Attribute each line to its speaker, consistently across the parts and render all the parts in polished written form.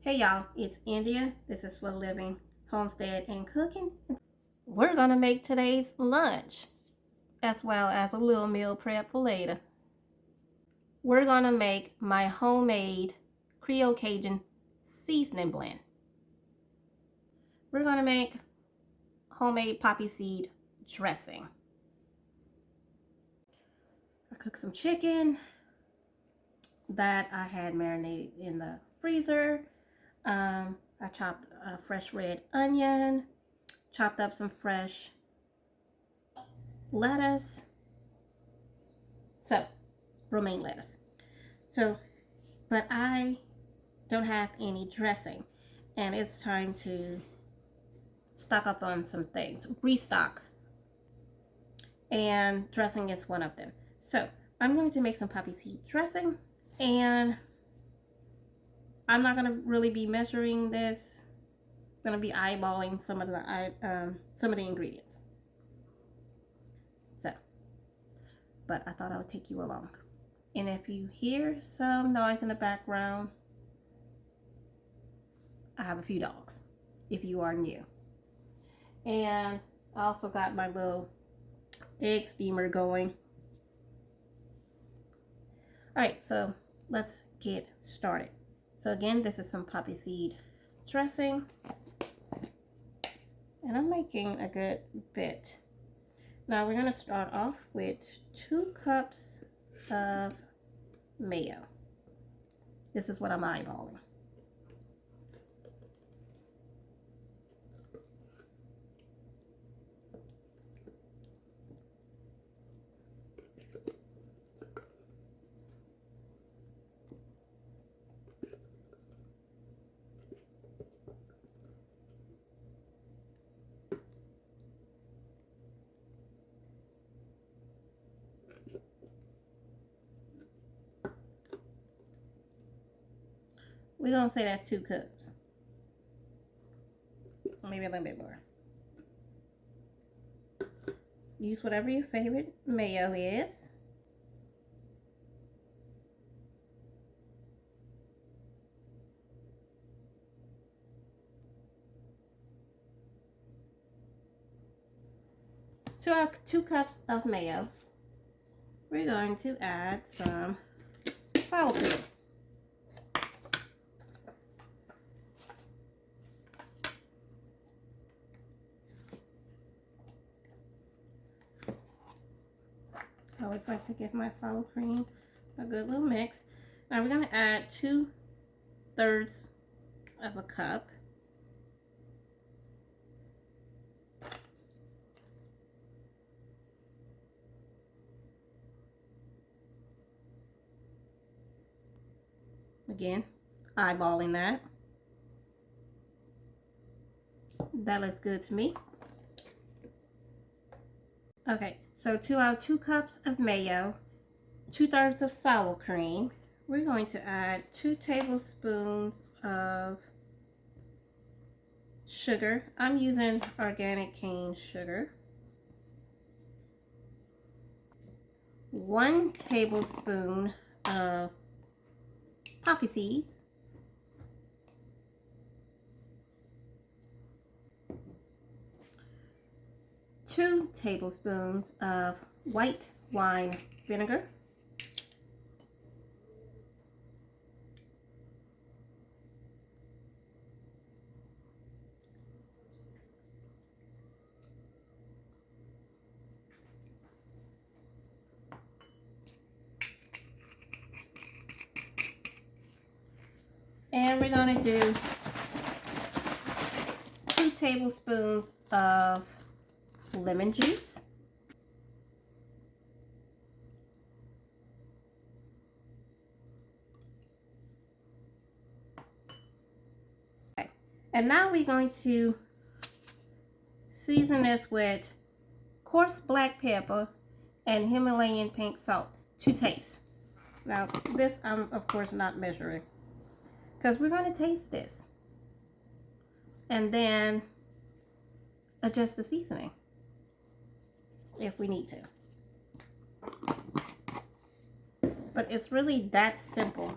Speaker 1: Hey y'all, it's India. This is Slow Living, Homestead, and Cooking. We're gonna make today's lunch as well as a little meal prep for later. We're gonna make my homemade Creole Cajun seasoning blend. We're gonna make homemade poppy seed dressing. I cooked some chicken that I had marinated in the freezer. I chopped a fresh red onion, chopped up some fresh lettuce, romaine lettuce. But I don't have any dressing, and it's time to stock up on some things, restock, and dressing is one of them. So I'm going to make some poppy seed dressing, and I'm not going to really be measuring this. I'm going to be eyeballing some of the ingredients. But I thought I would take you along. And if you hear some noise in the background, I have a few dogs, if you are new. And I also got my little egg steamer going. All right, so let's get started. So again, this is some poppy seed dressing. And I'm making a good bit. Now we're gonna start off with 2 cups of mayo. This is what I'm eyeballing. We're gonna say that's 2 cups. Maybe a little bit more. Use whatever your favorite mayo is. To our 2 cups of mayo, we're going to add some sour cream. I always like to give my sour cream a good little mix. Now we're going to add 2/3 of a cup. Again, eyeballing that. That looks good to me. Okay, so to our 2 cups of mayo, 2/3 of sour cream, we're going to add 2 tablespoons of sugar. I'm using organic cane sugar. 1 tablespoon of poppy seeds. 2 tablespoons of white wine vinegar. And we're going to do 2 tablespoons of lemon juice. Okay. And now we're going to season this with coarse black pepper and Himalayan pink salt to taste. Now this I'm of course not measuring, because we're going to taste this and then adjust the seasoning if we need to. But it's really that simple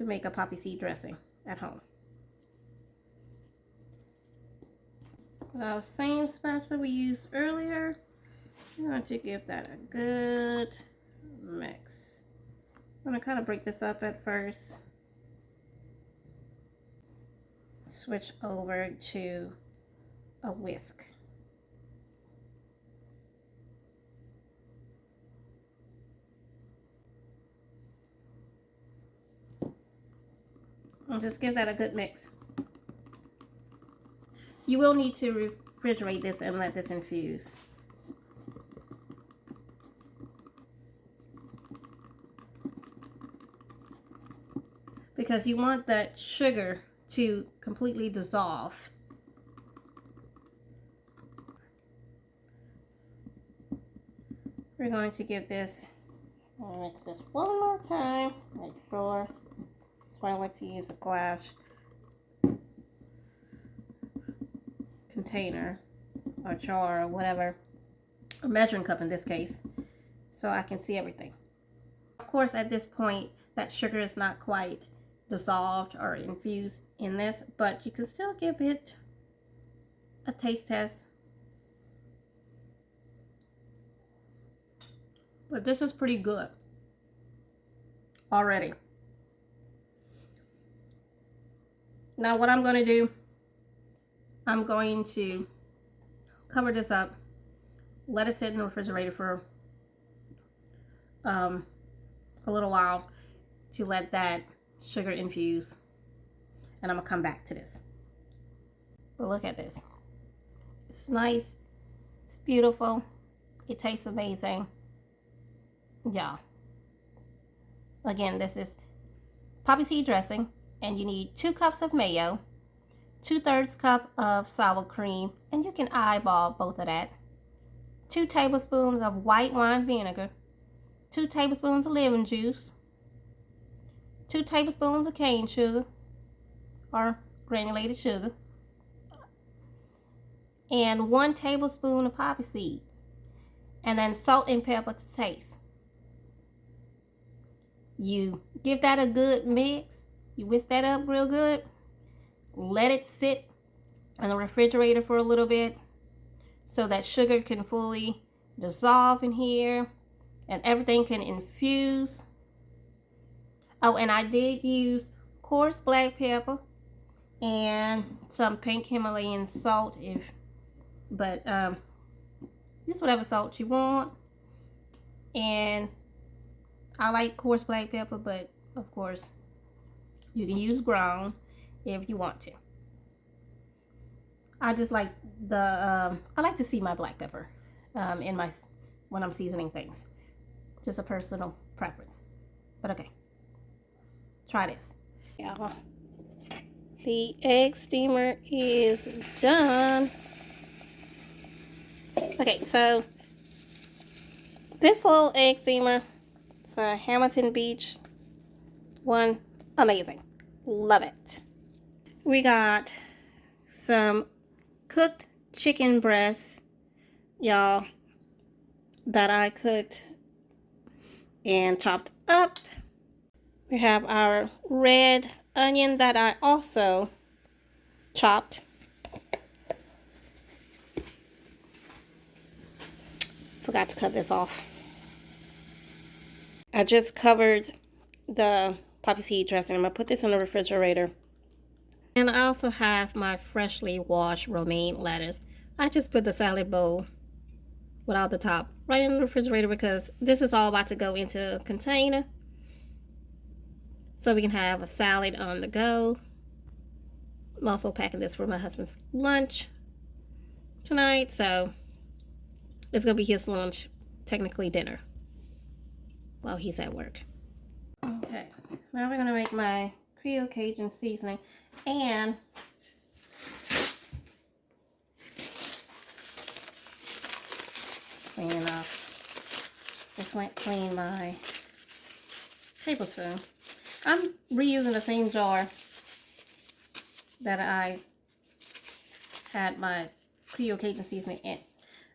Speaker 1: to make a poppy seed dressing at home. Our same spatula we used earlier, I'm going to give that a good mix. I'm going to kind of break this up at first. Switch over to a whisk. I'll just give that a good mix. You will need to refrigerate this and let this infuse. Because you want that sugar to completely dissolve. We're going to give this, I'll mix this one more time, make sure. That's why I like to use a glass container or jar or whatever, a measuring cup in this case, so I can see everything. Of course, at this point, that sugar is not quite dissolved or infused in this, but you can still give it a taste test. But this is pretty good already. Now what I'm going to do, I'm going to cover this up, let it sit in the refrigerator for a little while to let that sugar infuse, and I'm gonna come back to this. But look at this. It's nice, it's beautiful, it tastes amazing. Yeah. Again, this is poppy seed dressing, and you need 2 cups of mayo, 2/3 cup of sour cream, and you can eyeball both of that, 2 tablespoons of white wine vinegar, 2 tablespoons of lemon juice, 2 tablespoons of cane sugar or granulated sugar, and 1 tablespoon of poppy seeds, and then salt and pepper to taste. You give that a good mix, you whisk that up real good, let it sit in the refrigerator for a little bit so that sugar can fully dissolve in here and everything can infuse. Oh, and I did use coarse black pepper and some pink Himalayan salt, but use whatever salt you want. And I like coarse black pepper, but of course you can use ground if you want to. I just like I like to see my black pepper when I'm seasoning things. Just a personal preference. But okay. Try this. Yeah. The egg steamer is done. Okay, so this little egg steamer, it's a Hamilton Beach one. Amazing. Love it. We got some cooked chicken breasts, y'all, that I cooked and chopped up. We have our red onion that I also chopped. Forgot to cut this off. I just covered the poppy seed dressing. I'm going to put this in the refrigerator. And I also have my freshly washed romaine lettuce. I just put the salad bowl without the top right in the refrigerator because this is all about to go into a container, so we can have a salad on the go. I'm also packing this for my husband's lunch tonight, so it's gonna be his lunch, technically dinner, while he's at work. Okay, now we're gonna make my Creole Cajun seasoning, and cleaning off. Just went clean my tablespoon. I'm reusing the same jar that I had my Creole Cajun seasoning in.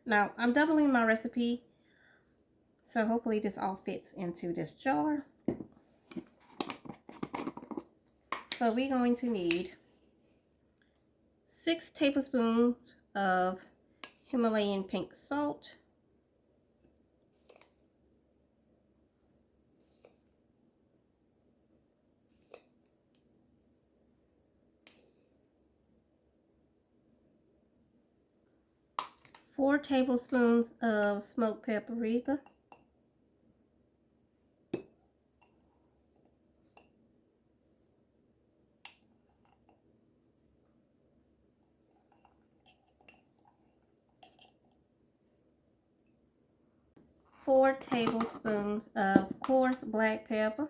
Speaker 1: Now, I'm doubling my recipe, so hopefully this all fits into this jar. So we're going to need 6 tablespoons of Himalayan pink salt, 4 tablespoons of smoked paprika, 4 tablespoons of coarse black pepper,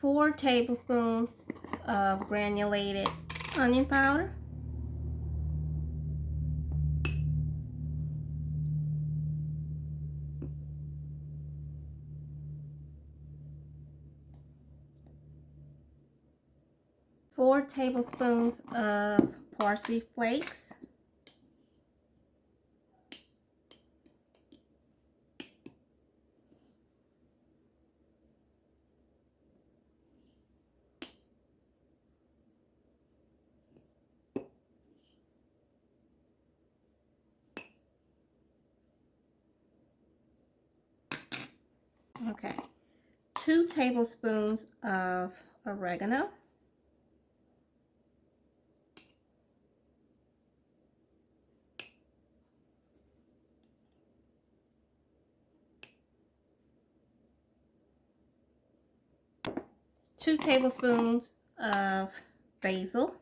Speaker 1: 4 tablespoons of granulated onion powder, 4 tablespoons of parsley flakes, 2 tablespoons of oregano, 2 tablespoons of basil,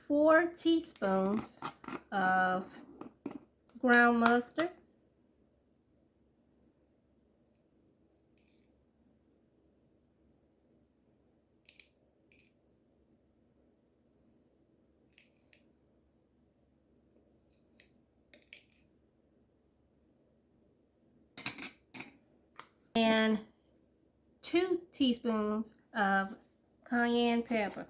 Speaker 1: 4 teaspoons of ground mustard, and 2 teaspoons of cayenne pepper.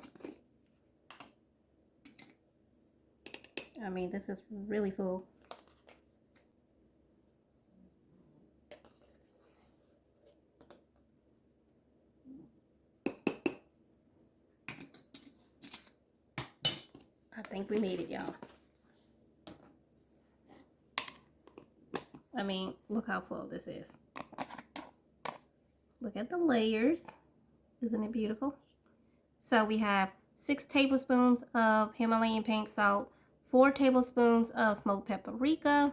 Speaker 1: I mean, this is really full. I think we made it, y'all. I mean, look how full this is. Look at the layers. Isn't it beautiful? So we have 6 tablespoons of Himalayan pink salt, 4 tablespoons of smoked paprika,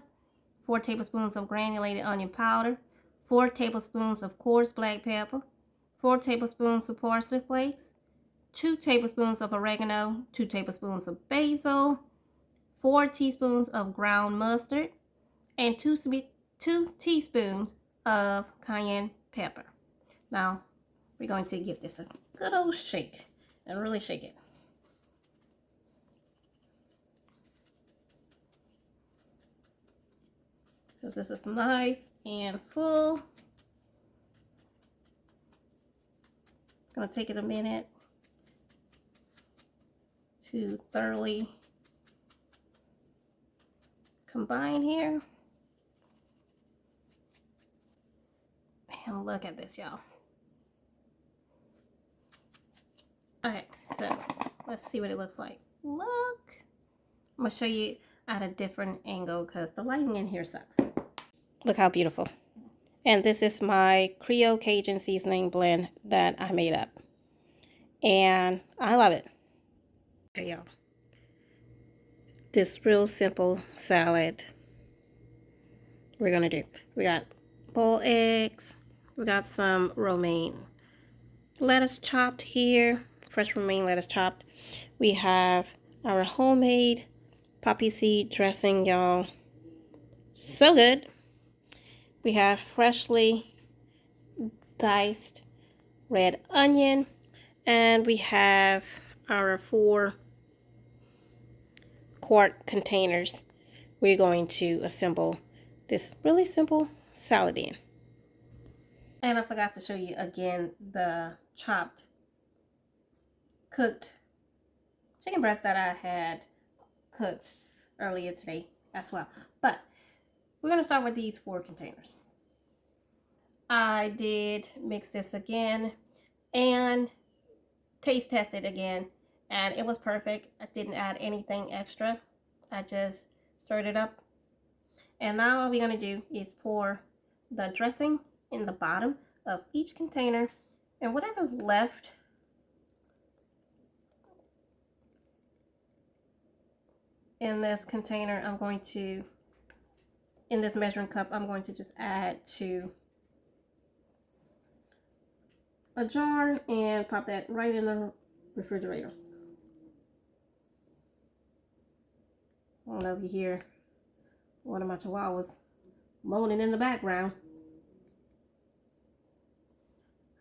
Speaker 1: 4 tablespoons of granulated onion powder, 4 tablespoons of coarse black pepper, 4 tablespoons of parsley flakes, 2 tablespoons of oregano, 2 tablespoons of basil, 4 teaspoons of ground mustard, and 2 teaspoons of cayenne pepper. Now, we're going to give this a good old shake and really shake it. So this is nice and full. It's going to take it a minute to thoroughly combine here. And look at this, y'all. Okay, so let's see what it looks like. Look. I'm going to show you at a different angle because the lighting in here sucks. Look how beautiful. And this is my Creole Cajun seasoning blend that I made up. And I love it. Okay, y'all. This real simple salad we're going to do. We got boiled eggs. We got some romaine lettuce chopped here. Fresh romaine lettuce chopped. We have our homemade poppy seed dressing, y'all. So good. We have freshly diced red onion, and we have our 4-quart containers we're going to assemble this really simple salad in. And I forgot to show you again the chopped cooked chicken breast that I had cooked earlier today as well. But we're going to start with these 4 containers. I did mix this again and taste test it again, and it was perfect. I didn't add anything extra. I just stirred it up. And now all we're going to do is pour the dressing in the bottom of each container, and whatever's left in this container, in this measuring cup, I'm going to just add to a jar and pop that right in the refrigerator. I don't know if you hear one of my chihuahuas moaning in the background.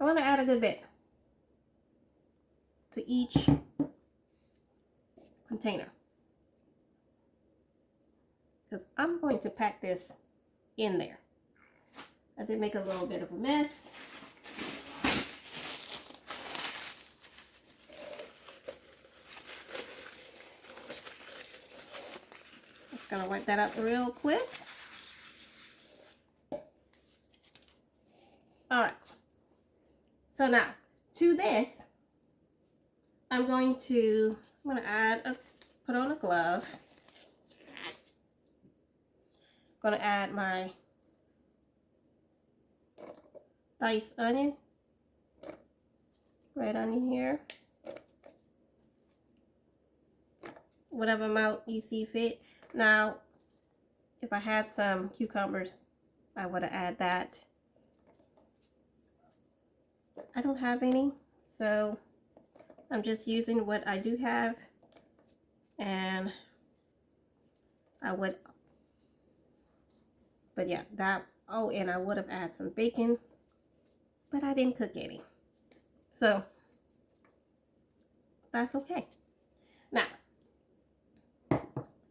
Speaker 1: I want to add a good bit to each container, because I'm going to pack this in there. I did make a little bit of a mess. Just gonna wipe that out real quick. All right. So now to this, I'm gonna put on a glove. Gonna add my diced onion, red onion here, whatever amount you see fit. Now, if I had some cucumbers, I would have added that. I don't have any, so I'm just using what I do have, and but yeah, and I would have added some bacon, but I didn't cook any, so that's okay.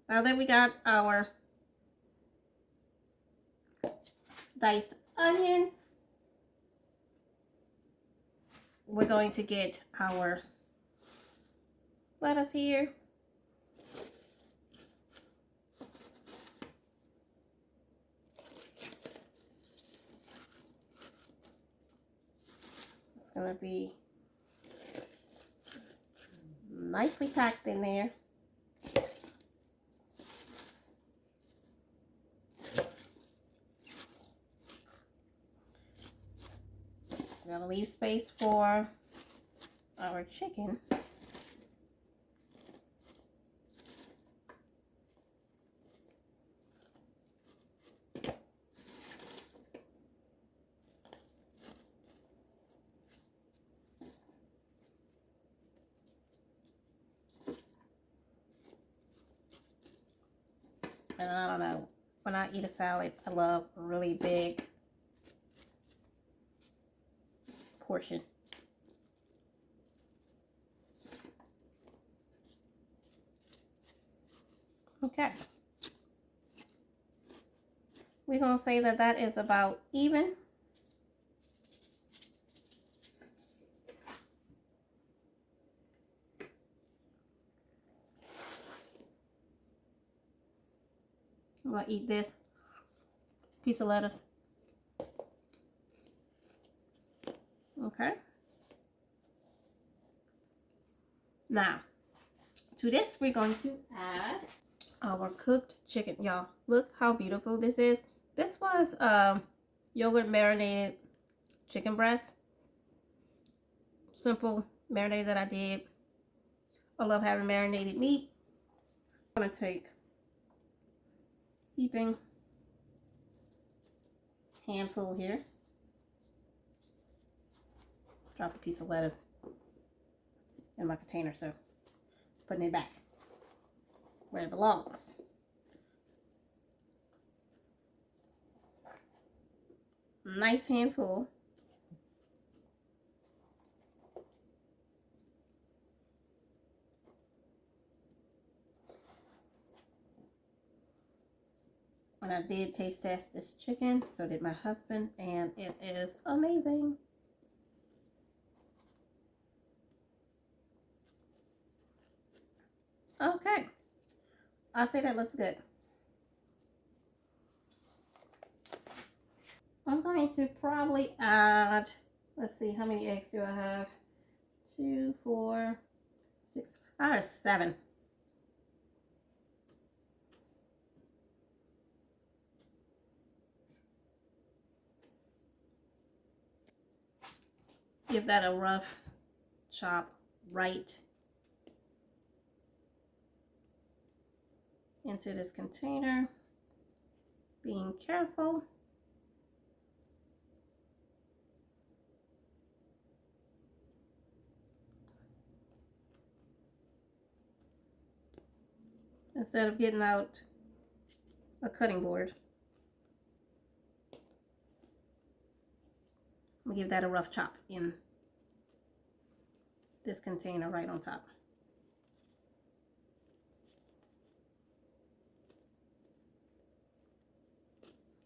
Speaker 1: Now that we got our diced onion, we're going to get our lettuce here. It's going to be nicely packed in there. We're going to leave space for our chicken. And I don't know, when I eat a salad, I love a really big portion. Okay. We're going to say that is about even. I'm going to eat this piece of lettuce. Okay. Now, to this, we're going to add our cooked chicken. Y'all, look how beautiful this is. This was yogurt marinated chicken breast. Simple marinade that I did. I love having marinated meat. I'm going to take heaping handful here. Drop a piece of lettuce in my container, so putting it back where it belongs. Nice handful And I did taste test this chicken, so did my husband, and it is amazing. Okay, I say that looks good. I'm going to probably add, let's see, how many eggs do I have? 2, 4, 6, I have 7. Give that a rough chop right into this container, being careful. Instead of getting out a cutting board, I'm gonna give that a rough chop in this container right on top.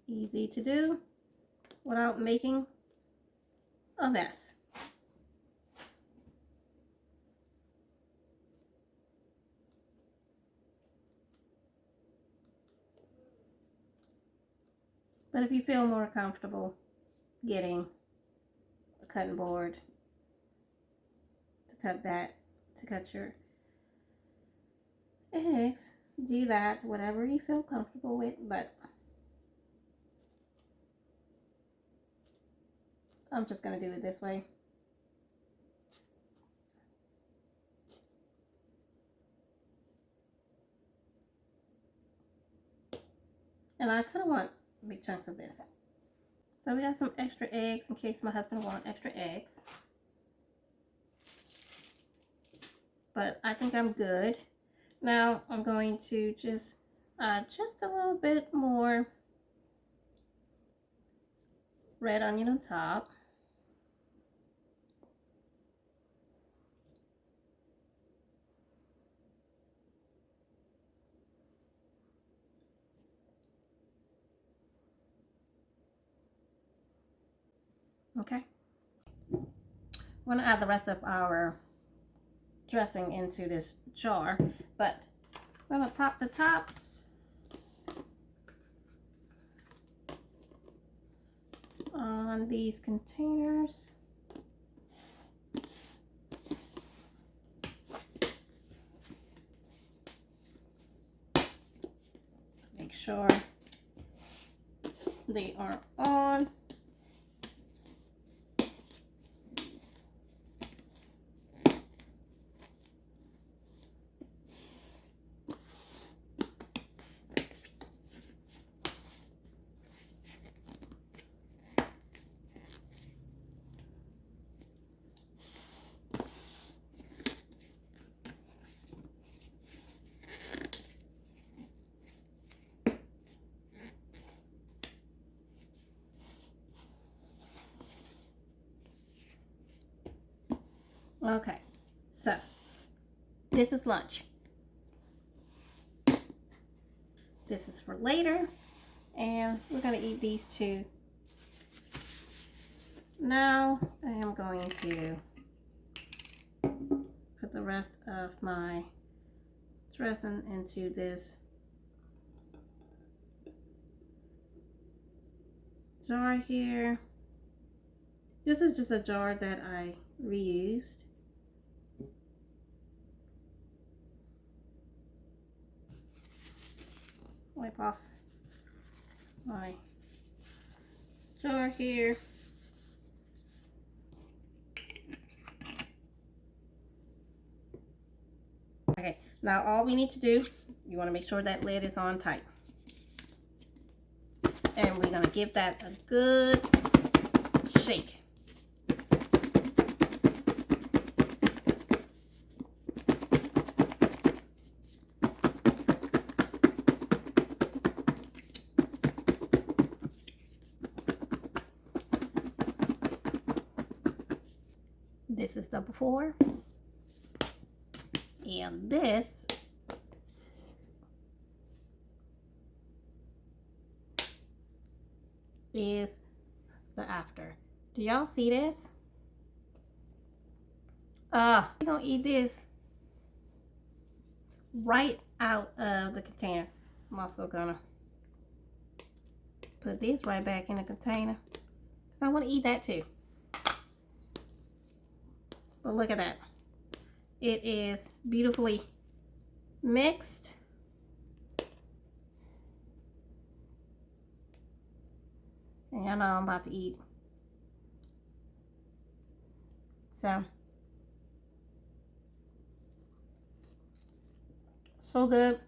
Speaker 1: Easy to do without making a mess. But if you feel more comfortable getting a cutting board to cut your eggs, do that, whatever you feel comfortable with, but I'm just gonna do it this way. And I kind of want big chunks of this. So we got some extra eggs in case my husband wants extra eggs. But I think I'm good. Now I'm going to just add just a little bit more red onion on top. Okay. We're going to add the rest of our dressing into this jar, but I'm going to pop the tops on these containers. Make sure they are on. Okay, so this is lunch. This is for later, and we're going to eat these two. Now I am going to put the rest of my dressing into this jar here. This is just a jar that I reused. Wipe off my jar here. Okay, now all we need to do, you want to make sure that lid is on tight. And we're going to give that a good shake. This is the before, and this is the after. Do y'all see this? We're gonna eat this right out of the container. I'm also gonna put this right back in the container because I want to eat that too. But look at that. It is beautifully mixed. And y'all know I'm about to eat. So good.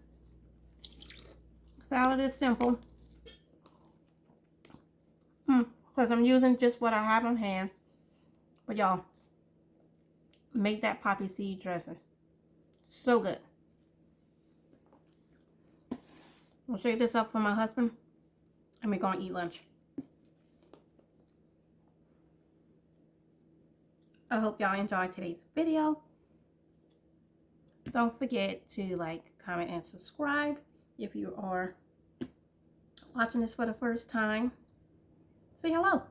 Speaker 1: Salad is simple. Because I'm using just what I have on hand. But y'all, make that poppy seed dressing. So good. I'll shake this up for my husband. And we're going to eat lunch. I hope y'all enjoyed today's video. Don't forget to like, comment, and subscribe if you are watching this for the first time. Say hello.